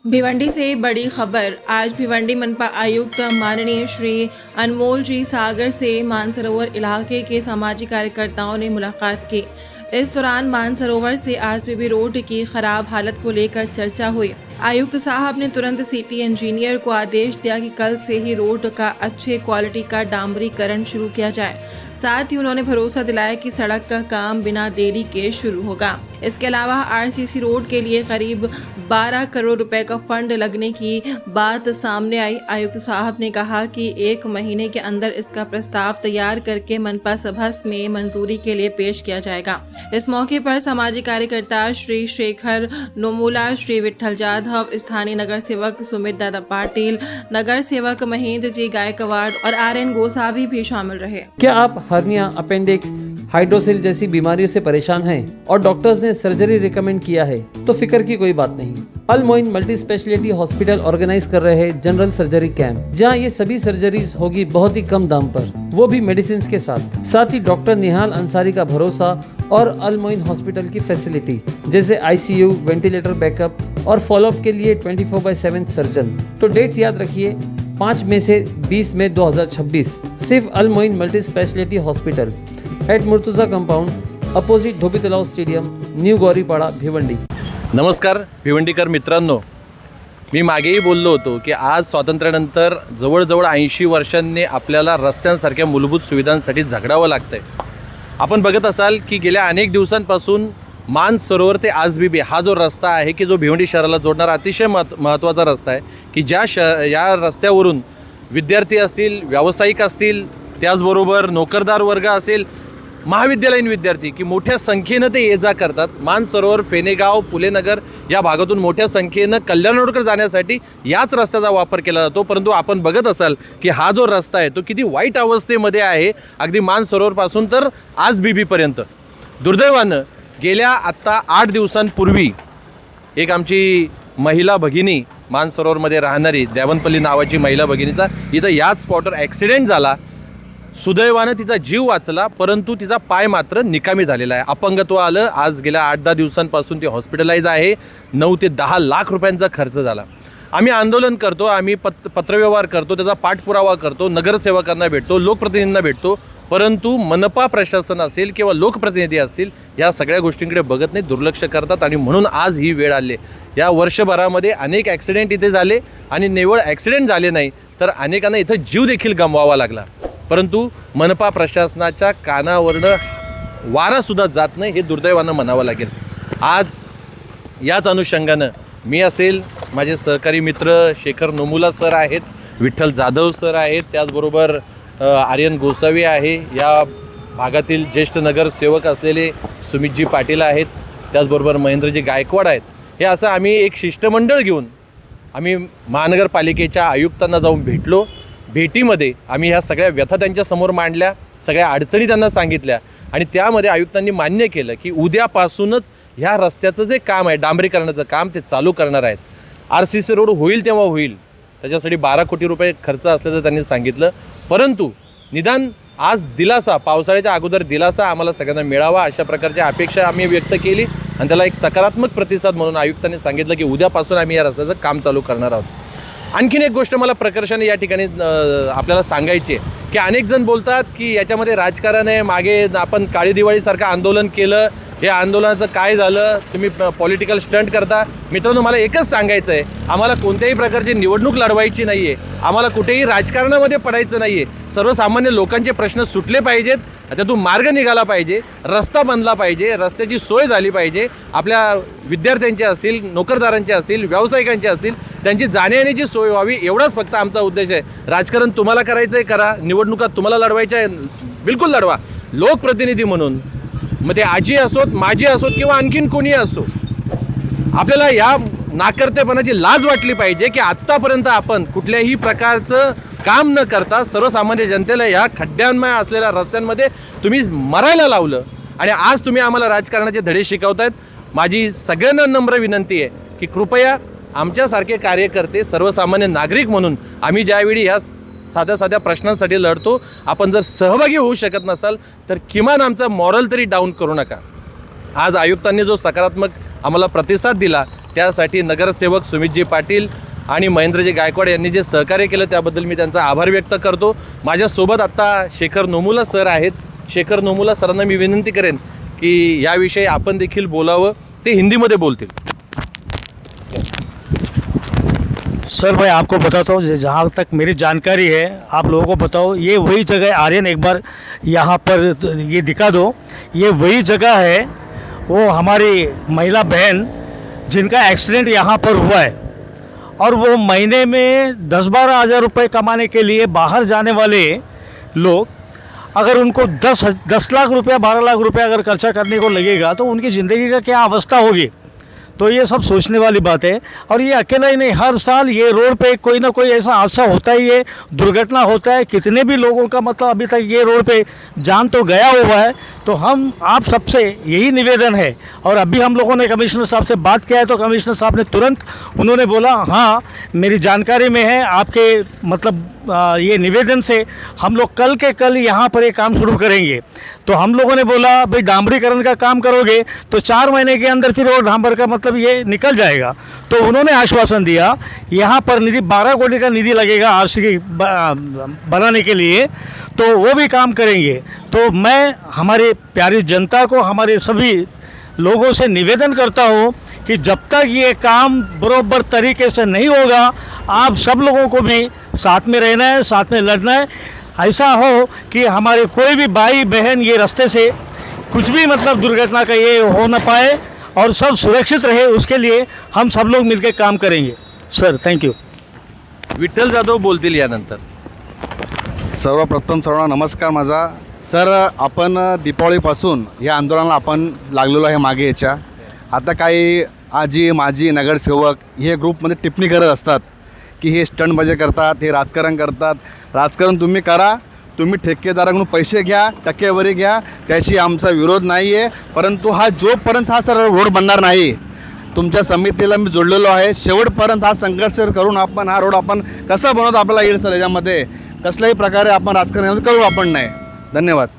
भिवंडी से बड़ी खबर। आज भिवंडी मनपा आयुक्त माननीय श्री अनमोल जी सागर से मानसरोवर इलाके के सामाजिक कार्यकर्ताओं ने मुलाकात की। इस दौरान मानसरोवर से आसबीबी रोड की खराब हालत को लेकर चर्चा हुई। आयुक्त साहब ने तुरंत सिटी इंजीनियर को आदेश दिया कि कल से ही रोड का अच्छे क्वालिटी का डामरीकरण शुरू किया जाए। साथ ही उन्होंने भरोसा दिलाया कि सड़क का काम बिना देरी के शुरू होगा। इसके अलावा आरसीसी रोड के लिए करीब 12 करोड़ रुपए का फंड लगने की बात सामने आई। आयुक्त साहब ने कहा कि 1 महीने के अंदर इसका प्रस्ताव तैयार करके मनपा सभा में मंजूरी के लिए पेश किया जाएगा। इस मौके पर सामाजिक कार्यकर्ता श्री शेखर नोमुला, श्री विठल जाधव, स्थानीय नगर सेवक सुमित दादा पाटिल, नगर सेवक महेंद्र जी गायकवाड़ और RN गोसावी भी शामिल रहे। क्या आप हर्निया, अपेंडिक्स, हाइड्रोसिल जैसी बीमारियों से परेशान हैं और डॉक्टर्स ने सर्जरी रिकमेंड किया है तो फिक्र की कोई बात नहीं। Al Moin multi speciality hospital organise कर रहे हैं जनरल सर्जरी कैंप, जहां ये सभी सर्जरीज होगी बहुत ही कम दाम पर, वो भी मेडिसिन के साथ ही डॉक्टर निहाल अंसारी का भरोसा और अल मोइन हॉस्पिटल की फैसिलिटी जैसे ICU, वेंटिलेटर बैकअप और फॉलोअप के लिए 24/7 सर्जन। तो डेट्स याद रखिए, 5 मई से 20 मई 2026, सिर्फ Al Moin multi speciality hospital at Murtuza compound, opposite Dhobi Talao stadium, new गौरीपाडा, Bhiwandi. नमस्कार भिवंडीकर मित्रांनो, मी मागेही बोललो होतो की आज स्वातंत्र्यानंतर जवळजवळ 80 वर्षांनी आपल्याला रस्त्यांसारख्या मूलभूत सुविधांसाठी झगडावं लागतंय। आपण बघत असाल की गेल्या अनेक दिवसांपासून मानसरोवर ते आसबीबी हा जो रस्ता आहे की जो भिवंडी शहराला जोडणारा अतिशय महत्त्वाचा रस्ता आहे की या रस्त्यावरून विद्यार्थी असतील, व्यावसायिक असतील, त्याचबरोबर नोकरदार वर्ग असेल, महाविद्यालयीन विद्यार्थी की मोठ्या संख्येनं ते ये जा करतात। मानसरोवर, फेनेगाव, फुलेनगर या भागातून मोठ्या संख्येनं कल्याण रोडकडे जाण्यासाठी याच रस्त्याचा वापर केला जातो। परंतु आपण बघत असाल की हा जो रस्ता आहे तो किती वाईट अवस्थेमध्ये आहे, अगदी मानसरोवरपासून तर आसबीबीपर्यंत। दुर्दैवानं गेल्या आत्ता 8 दिवसांपूर्वी एक आमची महिला भगिनी, मानसरोवरमध्ये राहणारी देवनपल्ली नावाची महिला भगिनीचा इथं याच स्पॉटवर ॲक्सिडेंट झाला। सुदैवानं तिचा जीव वाचला, परंतु तिचा पाय मात्र निकामी झालेला आहे, अपंगत्व आलं। आज गेल्या 8-10 दिवसांपासून ती हॉस्पिटलाइज आहे। 9 ते 10 लाख रुपयांचा खर्च झाला। आम्ही आंदोलन करतो, आम्ही पत्रव्यवहार करतो, त्याचा पाठपुरावा करतो, नगरसेवकांना भेटतो, लोकप्रतिनिधींना भेटतो, परंतु मनपा प्रशासन असेल किंवा लोकप्रतिनिधी असतील या सगळ्या गोष्टींकडे बघत नाही, दुर्लक्ष करतात आणि म्हणून आज ही वेळ आली। या वर्षभरामध्ये अनेक ॲक्सिडेंट इथे झाले आणि निव्वळ ॲक्सिडेंट झाले नाही तर अनेकांना इथं जीव देखील गमवावा लागला, परंतु मनपा प्रशासनाच्या कानावरनं वारासुद्धा जात नाही, हे दुर्दैवानं म्हणावं लागेल। आज याच अनुषंगानं मी असेल, माझे सहकारी मित्र शेखर नोमुला सर आहेत, विठ्ठल जाधव सर आहेत, त्याचबरोबर RN गोसावी आहे, या भागातील ज्येष्ठ नगरसेवक असलेले सुमितजी पाटील आहेत, त्याचबरोबर महेंद्रजी गायकवाड आहेत। हे असं आम्ही एक शिष्टमंडळ घेऊन आम्ही महानगरपालिकेच्या आयुक्तांना जाऊन भेटलो। भेटीमध्ये आम्ही ह्या सगळ्या व्यथा त्यांच्यासमोर मांडल्या, सगळ्या अडचणी त्यांना सांगितल्या आणि त्यामध्ये आयुक्तांनी मान्य केलं की उद्यापासूनच ह्या रस्त्याचं जे काम आहे, डांबरीकरणाचं काम, ते चालू करणार आहेत। RCC रोड होईल तेव्हा होईल, त्याच्यासाठी 12 कोटी रुपये खर्च असल्याचं त्यांनी सांगितलं, परंतु निदान आज दिलासा, पावसाळ्याच्या अगोदर दिलासा आम्हाला सगळ्यांना मिळावा अशा प्रकारची अपेक्षा आम्ही व्यक्त केली आणि त्याला एक सकारात्मक प्रतिसाद म्हणून आयुक्तांनी सांगितलं की उद्यापासून आम्ही या रस्त्याचं काम चालू करणार आहोत। आणखीन एक गोष्ट मला प्रकर्षाने या ठिकाणी आपल्याला सांगायची आहे की अनेक जण बोलतात की याच्यामध्ये राजकारण आहे, मागे आपण काळी दिवाळीसारखं आंदोलन केलं, हे आंदोलनाचं काय झालं, तुम्ही पॉलिटिकल स्टंट करता। मित्रांनो, मला एकच सांगायचं आहे, आम्हाला कोणत्याही प्रकारची निवडणूक लढवायची नाही आहे, आम्हाला कुठेही राजकारणामध्ये पडायचं नाही आहे। सर्वसामान्य लोकांचे प्रश्न सुटले पाहिजेत, त्यातून मार्ग निघाला पाहिजे, रस्ता बनला पाहिजे, रस्त्याची सोय झाली पाहिजे, आपल्या विद्यार्थ्यांचे असतील, नोकरदारांचे असतील, व्यावसायिकांचे असतील, त्यांची जाण्यायेण्याची सोय व्हावी, एवढाच फक्त आमचा उद्देश आहे। राजकारण तुम्हाला करायचं आहे करा, निवडणुका तुम्हाला लढवायच्या आहे बिलकुल लढवा। लोकप्रतिनिधी म्हणून मग ते आजी असोत, माझी असोत किंवा आणखीन कोणी असो, आपल्याला या नाकर्तेपणाची लाज वाटली पाहिजे की आत्तापर्यंत आपण कुठल्याही प्रकारचं काम न करता सर्वसामान्य जनतेला या खड्ड्यांमय असलेल्या रस्त्यांमध्ये तुम्ही मरायला लावलं आणि आज तुम्ही आम्हाला राजकारणाचे धडे शिकवतायत। माझी सगळ्यांना नम्र विनंती आहे की कृपया आमच्यासारखे कार्यकर्ते, सर्वसामान्य नागरिक म्हणून आम्ही ज्यावेळी ह्या साध्या प्रश्नांसाठी लढतो, आपण जर सहभागी होऊ शकत नसाल तर किमान आमचा मॉरल तरी डाऊन करू नका। आज आयुक्तांनी जो सकारात्मक आम्हाला प्रतिसाद दिला त्यासाठी नगरसेवक सुमितजी पाटील आणि महेंद्रजी गायकवाड यांनी जे सहकार्य केलं त्याबद्दल मी त्यांचा आभार व्यक्त करतो. माझ्यासोबत आत्ता शेखर नोमुला सर आहेत. शेखर नोमुला सरांना मी विनंती करेन की याविषयी आपण देखील बोलावं. ते हिंदीमध्ये बोलतील. सर मैं आपको बताता हूँ जहाँ तक मेरी जानकारी है आप लोगों को बताओ, ये वही जगह है आर्यन, एक बार यहाँ पर ये दिखा दो. ये वही जगह है, वो हमारी महिला बहन जिनका एक्सीडेंट यहाँ पर हुआ है और वो महीने में 10-12 हज़ार रुपये कमाने के लिए बाहर जाने वाले लोग अगर उनको 10 लाख रुपया 12 लाख रुपया अगर खर्चा करने को लगेगा तो उनकी ज़िंदगी का क्या अवस्था होगी. तो ये सब सोचने वाली बात है. और ये अकेला ही नहीं, हर साल ये रोड पे कोई ना कोई ऐसा हादसा होता ही है, दुर्घटना होता है. कितने भी लोगों का मतलब अभी तक ये रोड पे जान तो गया हुआ है. तो हम आप सबसे यही निवेदन है, और अभी हम लोगों ने कमिश्नर साहब से बात किया है तो कमिश्नर साहब ने तुरंत उन्होंने बोला हाँ मेरी जानकारी में है, आपके मतलब ये निवेदन से हम लोग कल के कल यहाँ पर ये काम शुरू करेंगे. तो हम लोगों ने बोला भाई डांबरीकरण का काम करोगे तो 4 महीने के अंदर फिर वो डांबर का मतलब ये निकल जाएगा. तो उन्होंने आश्वासन दिया यहाँ पर निधि 12 कोटी का निधि लगेगा आरसीसी बनाने के लिए, तो वो भी काम करेंगे. तो मैं हमारी प्यारी जनता को, हमारे सभी लोगों से निवेदन करता हूँ कि जब तक ये काम बराबर तरीके से नहीं होगा, आप सब लोगों को भी साथ में रहना है, साथ में लड़ना है. ऐसा हो कि हमारे कोई भी भाई बहन ये रास्ते से कुछ भी मतलब दुर्घटना का ये हो न पाए और सब सुरक्षित रहे, उसके लिए हम सब लोग मिलकर काम करेंगे. Sir thank you. विठ्ठल जाधव बोलतील यानंतर. सर्वप्रथम सर्वांना नमस्कार माझा. सर आपण दीपावलीपासून या आंदोलनाला आपण लागलेलो आहे मागे. याच्या आता काही आजी माजी नगरसेवक हे ग्रुपमध्ये टिप्पणी करत असतात की हे स्टंटबाजी करतात, हे राजकारण करतात. राजकारण तुम्ही करा, तुम्ही ठेकेदाराकडून पैसे घ्या, टक्केवारी घ्या, त्याशी आमचा विरोध नाही आहे. परंतु हा जोपर्यंत हा सर रोड बनणार नाही, तुमच्या समितीला मी जोडलेलो आहे, शेवटपर्यंत हा संघर्ष करून आपण हा रोड आपण कसा बनवतो आपल्याला येईल सर. याच्यामध्ये कसल्याही प्रकारे आपण राजकारण करू आपण नाही. धन्यवाद.